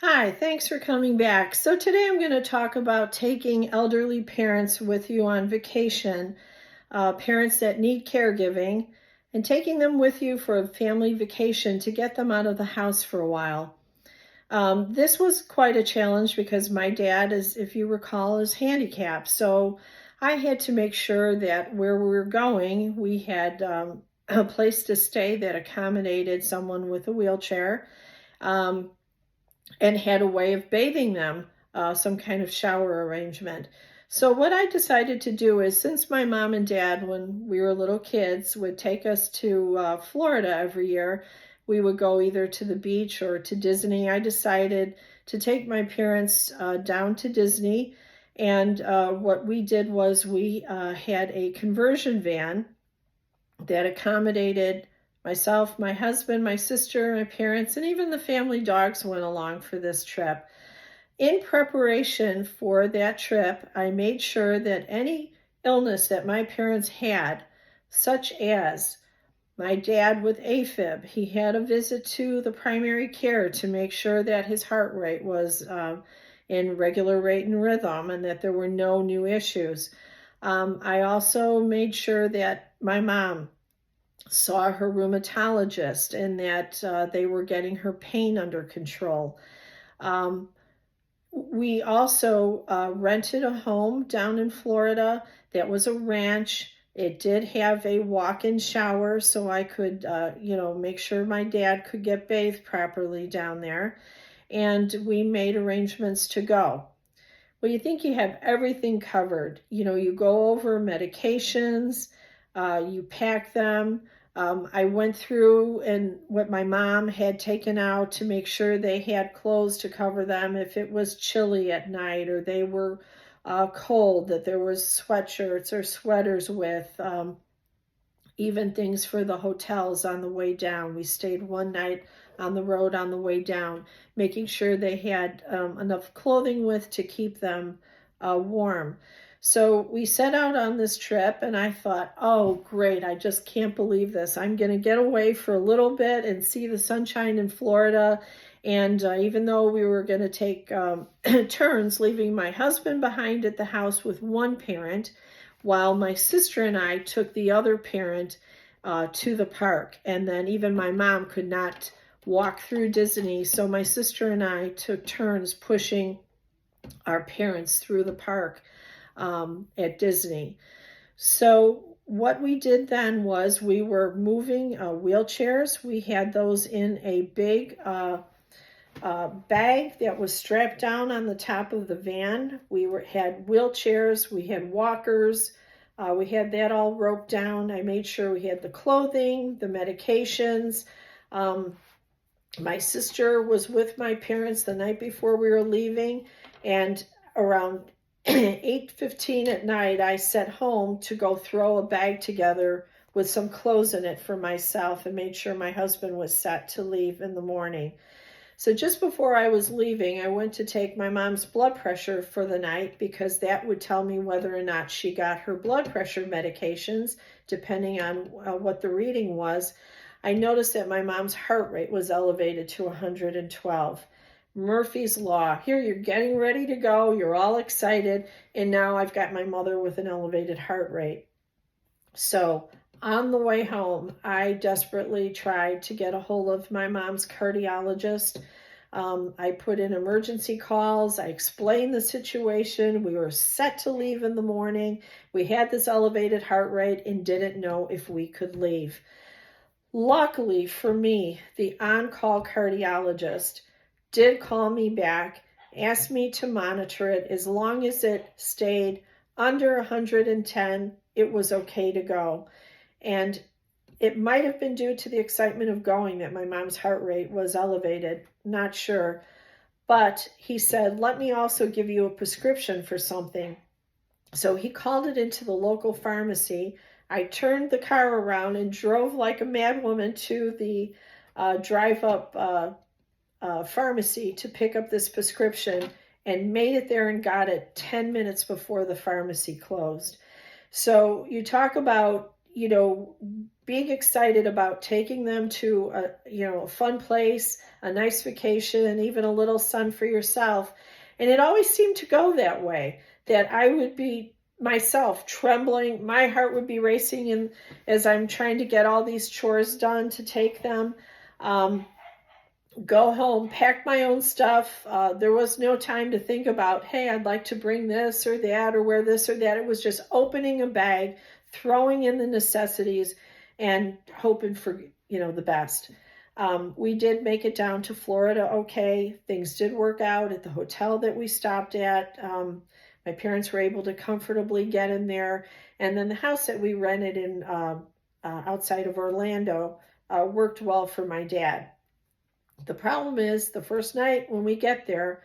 Hi, thanks for coming back. So today I'm going to talk about taking elderly parents with you on vacation, parents that need caregiving, and taking them with you for a family vacation to get them out of the house for a while. This was quite a challenge because my dad is, if you recall, is handicapped. So I had to make sure that where we were going, we had a place to stay that accommodated someone with a wheelchair. Um, and had a way of bathing them, some kind of shower arrangement. So what I decided to do is, since my mom and dad, when we were little kids, would take us to Florida every year, we would go either to the beach or to Disney. I decided to take my parents down to Disney. And what we did was we had a conversion van that accommodated myself, my husband, my sister, my parents, and even the family dogs went along for this trip. In preparation for that trip, I made sure that any illness that my parents had, such as my dad with AFib, he had a visit to the primary care to make sure that his heart rate was in regular rate and rhythm and that there were no new issues. I also made sure that my mom saw her rheumatologist and that they were getting her pain under control. Um, we also rented a home down in Florida that was a ranch. It did have a walk-in shower, so I could, make sure my dad could get bathed properly down there. And we made arrangements to go. Well, you think you have everything covered. You go over medications, you pack them. I went through and what my mom had taken out to make sure they had clothes to cover them if it was chilly at night or they were cold, that there was sweatshirts or sweaters with, even things for the hotels on the way down. We stayed one night on the road on the way down, making sure they had enough clothing with to keep them warm. So we set out on this trip, and I thought, oh, great, I just can't believe this. I'm going to get away for a little bit and see the sunshine in Florida. And even though we were going to take turns leaving my husband behind at the house with one parent, while my sister and I took the other parent to the park. And then even my mom could not walk through Disney, so my sister and I took turns pushing our parents through the park at Disney. So what we did then was we were moving wheelchairs. We had those in a big bag that was strapped down on the top of the van. Had wheelchairs, we had walkers, we had that all roped down. I made sure we had the clothing, the medications. My sister was with my parents the night before we were leaving, and around 8:15 at night, I set home to go throw a bag together with some clothes in it for myself and made sure my husband was set to leave in the morning. So just before I was leaving, I went to take my mom's blood pressure for the night because that would tell me whether or not she got her blood pressure medications, depending on what the reading was. I noticed that my mom's heart rate was elevated to 112. Murphy's Law. Here you're getting ready to go, you're all excited, and now I've got my mother with an elevated heart rate. So on the way home, I desperately tried to get a hold of my mom's cardiologist. I put in emergency calls. I explained the situation. We were set to leave in the morning. We had this elevated heart rate and didn't know if we could leave. Luckily for me, the on-call cardiologist did call me back, asked me to monitor it. As long as it stayed under 110, it was okay to go. And it might have been due to the excitement of going that my mom's heart rate was elevated, not sure. But he said, let me also give you a prescription for something. So he called it into the local pharmacy. I turned the car around and drove like a madwoman to the drive-up pharmacy to pick up this prescription and made it there and got it 10 minutes before the pharmacy closed. So you talk about, being excited about taking them to a fun place, a nice vacation, even a little sun for yourself. And it always seemed to go that way, that I would be myself trembling, my heart would be racing as I'm trying to get all these chores done to take them. Go home, pack my own stuff. There was no time to think about, hey, I'd like to bring this or that or wear this or that. It was just opening a bag, throwing in the necessities, and hoping for the best. We did make it down to Florida okay. Things did work out at the hotel that we stopped at. My parents were able to comfortably get in there. And then the house that we rented in outside of Orlando worked well for my dad. The problem is the first night when we get there,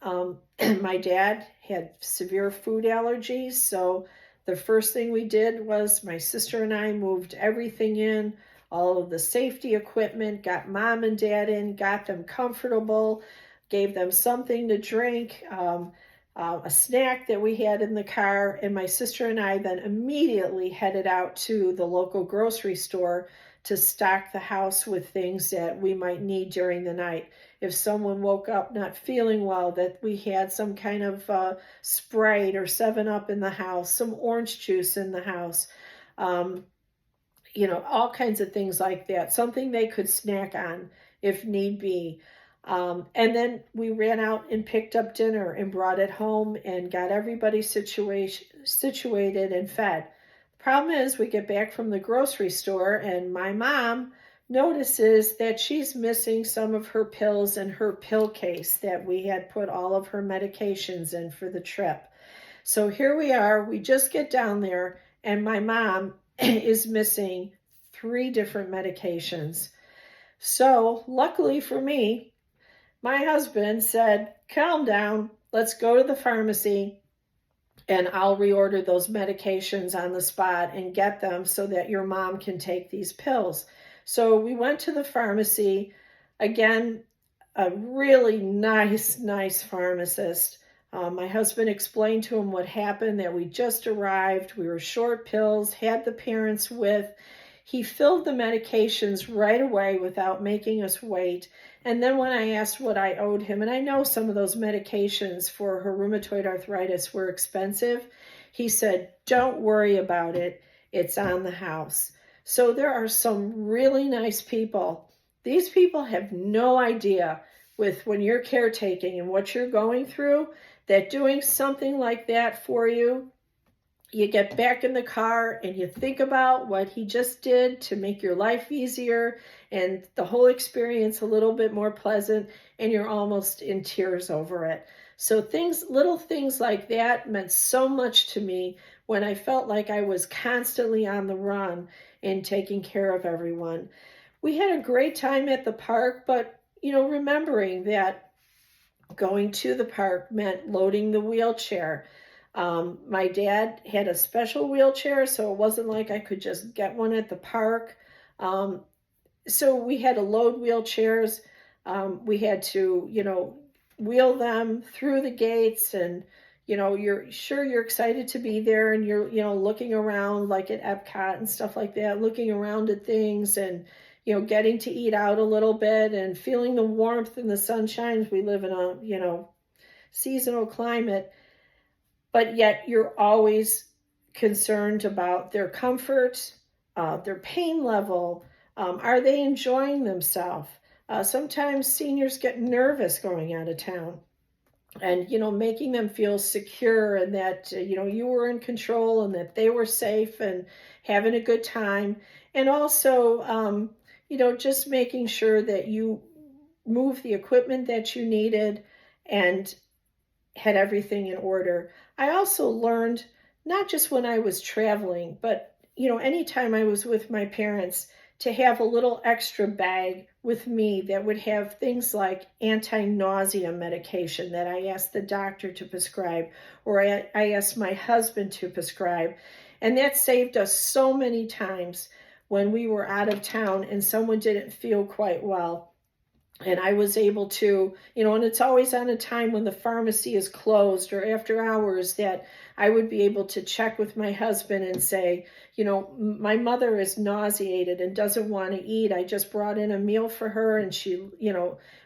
my dad had severe food allergies. So the first thing we did was my sister and I moved everything in, all of the safety equipment, got mom and dad in, got them comfortable, gave them something to drink, a snack that we had in the car. And my sister and I then immediately headed out to the local grocery store to stock the house with things that we might need during the night. If someone woke up not feeling well, that we had some kind of Sprite or 7-Up in the house, some orange juice in the house, all kinds of things like that, something they could snack on if need be. And then we ran out and picked up dinner and brought it home and got everybody situated and fed. Problem is, we get back from the grocery store and my mom notices that she's missing some of her pills in her pill case that we had put all of her medications in for the trip. So here we are, we just get down there and my mom is missing 3 different medications. So luckily for me, my husband said, calm down, let's go to the pharmacy and I'll reorder those medications on the spot and get them so that your mom can take these pills. So we went to the pharmacy. Again, a really nice pharmacist. My husband explained to him what happened, that we just arrived. We were short pills, had the parents with. He filled the medications right away without making us wait. And then when I asked what I owed him, and I know some of those medications for her rheumatoid arthritis were expensive, he said, don't worry about it. It's on the house. So there are some really nice people. These people have no idea when you're caretaking and what you're going through, that doing something like that for you, you get back in the car and you think about what he just did to make your life easier and the whole experience a little bit more pleasant, and you're almost in tears over it. So little things like that meant so much to me when I felt like I was constantly on the run and taking care of everyone. We had a great time at the park, but remembering that going to the park meant loading the wheelchair. My dad had a special wheelchair, so it wasn't like I could just get one at the park. So we had to load wheelchairs. We had to, wheel them through the gates, and, you're excited to be there, and you're, looking around like at Epcot and stuff like that, looking around at things and, getting to eat out a little bit and feeling the warmth and the sunshine. We live in a, seasonal climate. But yet you're always concerned about their comfort, their pain level. Are they enjoying themselves? Sometimes seniors get nervous going out of town, and, making them feel secure and that, you were in control and that they were safe and having a good time. And also, just making sure that you move the equipment that you needed and had everything in order. I also learned, not just when I was traveling, but, anytime I was with my parents, to have a little extra bag with me that would have things like anti-nausea medication that I asked the doctor to prescribe, or I asked my husband to prescribe. And that saved us so many times when we were out of town and someone didn't feel quite well. And I was able to, and it's always on a time when the pharmacy is closed or after hours, that I would be able to check with my husband and say, my mother is nauseated and doesn't want to eat. I just brought in a meal for her, and she,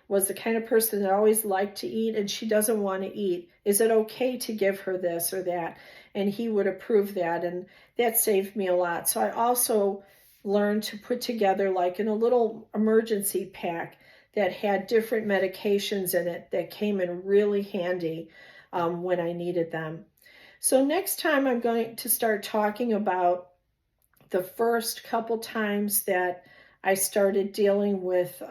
was the kind of person that always liked to eat, and she doesn't want to eat. Is it okay to give her this or that? And he would approve that. And that saved me a lot. So I also learned to put together like in a little emergency pack that had different medications in it that came in really handy when I needed them. So next time I'm going to start talking about the first couple times that I started dealing with,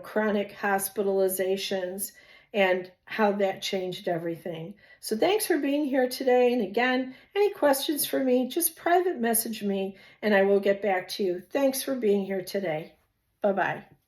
chronic hospitalizations and how that changed everything. So thanks for being here today. And again, any questions for me, just private message me and I will get back to you. Thanks for being here today. Bye-bye.